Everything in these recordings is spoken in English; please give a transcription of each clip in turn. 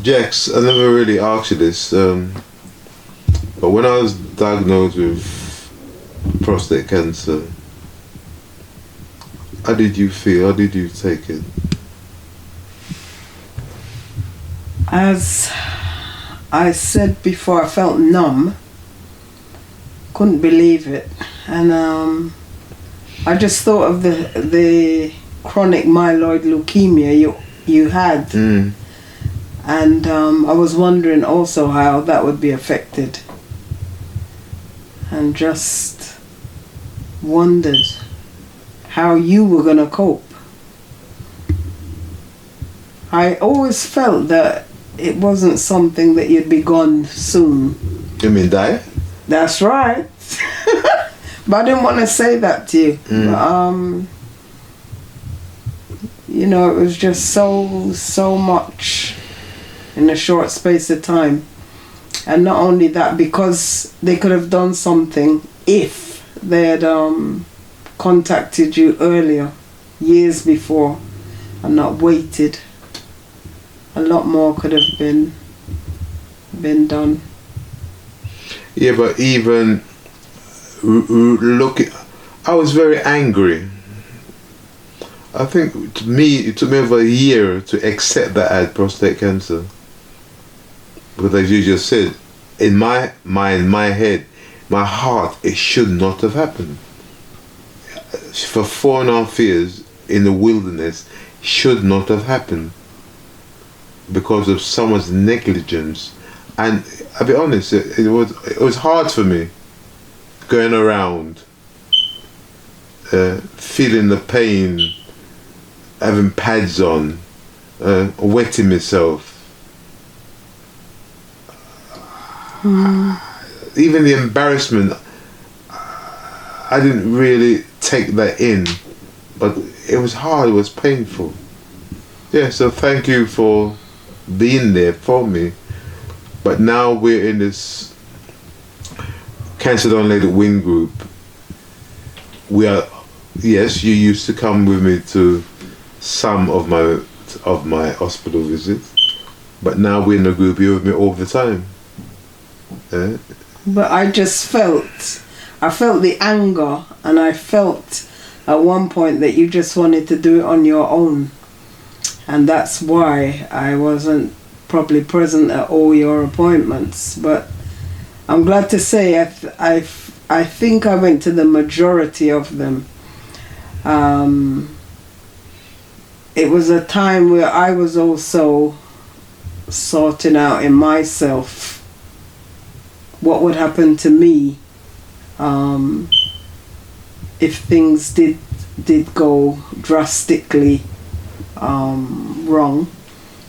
Jex, I never really asked you this, but when I was diagnosed with prostate cancer, how did you feel? How did you take it? As I said before, I felt numb. Couldn't believe it. And I just thought of the chronic myeloid leukemia you had. Mm. And I was wondering also how that would be affected. And just wondered how you were going to cope. I always felt that it wasn't something that you'd be gone soon. You mean die? That's right. But I didn't want to say that to you. Mm. You know, it was just so much in a short space of time. And not only that, because they could have done something if they had contacted you earlier, years before, and not waited. A lot more could have been done. Yeah, but even looking, I was very angry. I think it took me over a year to accept that I had prostate cancer. Because as you just said, in my mind, my head, my heart, it should not have happened. For 4.5 years in the wilderness, should not have happened. Because of someone's negligence. And I'll be honest, it was hard for me going around feeling the pain, having pads on, wetting myself. Even the embarrassment, I didn't really take that in, but it was hard, it was painful. Yeah, so thank you for being there for me. But now we're in this Cancer Don't Let It Win group. We are, yes, you used to come with me to some of my hospital visits, but now we're in a group, you're with me all the time. But I just felt the anger, and I felt at one point that you just wanted to do it on your own. And that's why I wasn't probably present at all your appointments. But I'm glad to say I think I went to the majority of them. It was a time where I was also sorting out in myself what would happen to me if things did go drastically wrong.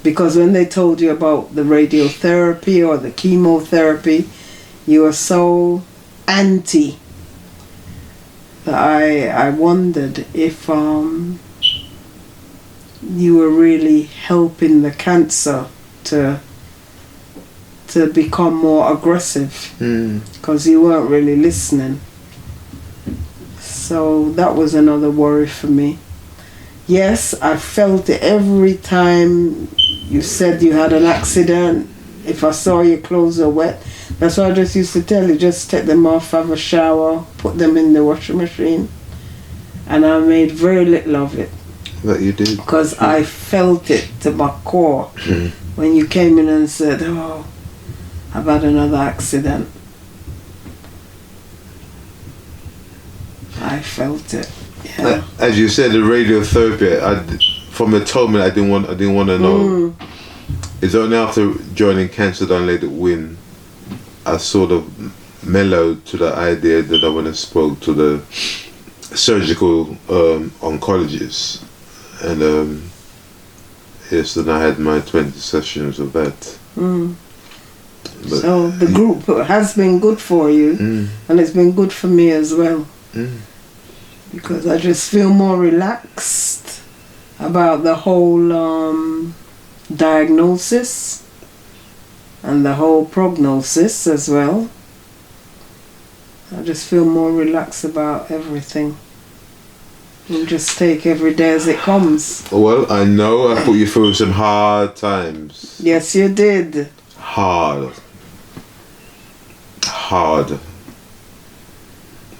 Because when they told you about the radiotherapy or the chemotherapy, you were so anti that I wondered if you were really helping the cancer to become more aggressive, because you weren't really listening. So that was another worry for me. Yes, I felt it every time you said you had an accident. If I saw your clothes are wet, that's why I just used to tell you, just take them off, have a shower, put them in the washing machine. And I made very little of it. That you did? Because I felt it to my core when you came in and said, oh, I've had another accident. I felt it. Yeah. As you said, the radiotherapy, from the moment I didn't want to know. It's only after joining Cancer Don't Let It Win, I sort of mellowed to the idea that I went and spoke to the surgical oncologist, and yes, then I had my 20 sessions of that. But so the group has been good for you, and it's been good for me as well, because I just feel more relaxed about the whole diagnosis and the whole prognosis as well. I just feel more relaxed about everything. You just take every day as it comes. Well, I know I put you through some hard times. Yes, you did. Hard.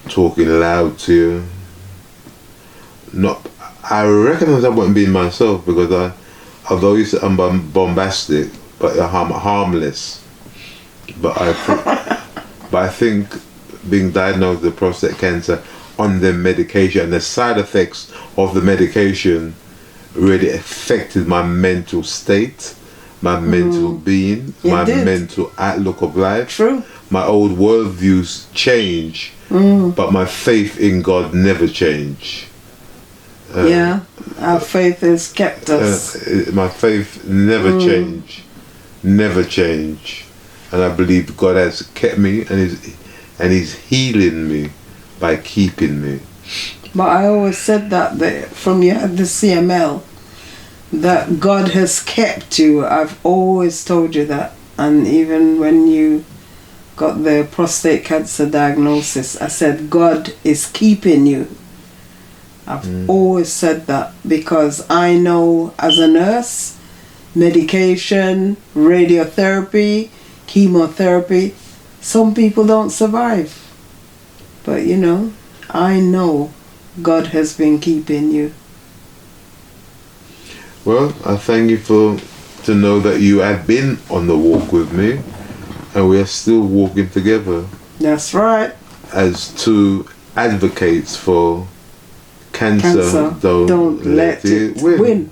Talking loud to you. Not. I recognize I wasn't being myself because although you said I'm bombastic, but I'm harmless. But I think being diagnosed with prostate cancer on the medication and the side effects of the medication really affected my mental state, my mental being, my mental outlook of life. True. My old worldviews change, but my faith in God never change. Yeah, our faith has kept us. My faith never change, and I believe God has kept me and He's healing me by keeping me. But I always said that from you had the CML, that God has kept you. I've always told you that, and even when you got the prostate cancer diagnosis, I said God is keeping you. I've always said that because I know as a nurse, medication, radiotherapy, chemotherapy, some people don't survive. But you know, I know God has been keeping you. Well, I thank you to know that you have been on the walk with me, and we are still walking together. That's right. As two advocates for cancer, don't let it win.